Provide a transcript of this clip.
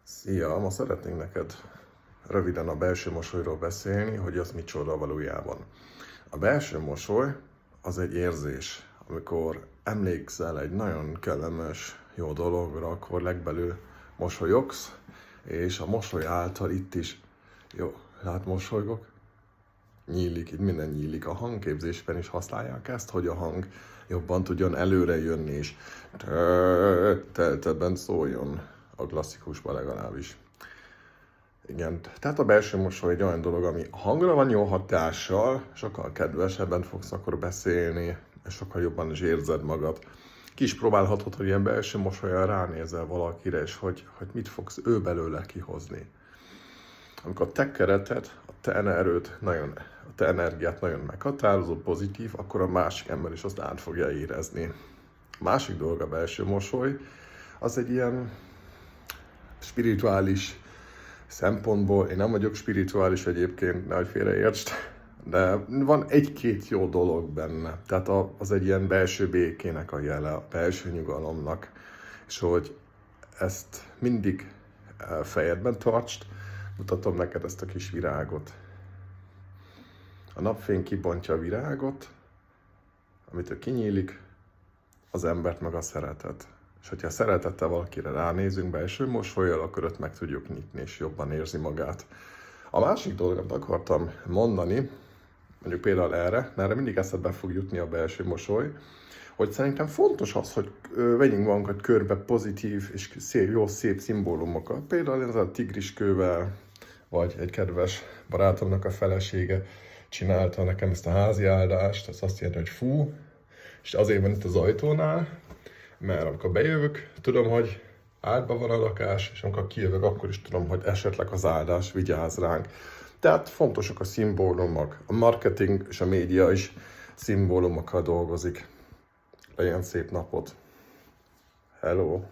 Szia! Ma szeretnénk neked röviden a belső mosolyról beszélni, hogy az micsoda valójában. A belső mosoly az egy érzés. Amikor emlékszel egy nagyon kellemes, jó dologra, akkor legbelül mosolyogsz, és a mosoly által itt is, jó, mosolygok, nyílik, itt minden nyílik. A hangképzésben is használják ezt, hogy a hang jobban tudjon előre jönni, és teltebben szóljon, a klasszikusban legalábbis. Igen, tehát a belső mosoly egy olyan dolog, ami a hangra van jó hatással, sokkal kedvesebben fogsz akkor beszélni, és sokkal jobban is érzed magad. Ki is próbálhatod, hogy ilyen belső mosollyal ránézel valakire, és hogy mit fogsz ő belőle kihozni. Amikor a te kereted, a te erőt, a te energiát nagyon meghatározó, pozitív, akkor a másik ember is azt át fogja érezni. A másik dolog a belső mosoly, az egy ilyen spirituális szempontból, én nem vagyok spirituális egyébként, nehogy félreértsd, de van egy-két jó dolog benne. Tehát az egy ilyen belső békének a jele, a belső nyugalomnak, és hogy ezt mindig fejedben tartsd. Mutatom neked ezt a kis virágot. A napfény kibontja a virágot, amitől kinyílik, az embert meg a szeretet. És hogyha szeretettel valakire ránézünk belső mosollyal, akkor ott meg tudjuk nyitni, és jobban érzi magát. A másik dolog, amit akartam mondani, mondjuk például erre mindig eszedbe fog jutni a belső mosoly, hogy szerintem fontos az, hogy vegyünk magunkat körbe pozitív és jó, szép szimbólumokat. Például ez a tigriskővel, vagy egy kedves barátomnak a felesége csinálta nekem ezt a házi áldást, ez azt jelenti, hogy fú, és azért van itt az ajtónál, mert amikor bejövök, tudom, hogy ágyban van a lakás, és amikor kijövök, akkor is tudom, hogy esetleg az áldás vigyáz ránk. Tehát fontosak a szimbólumok. A marketing és a média is szimbólumokkal dolgozik. Legyen szép napot! Hello!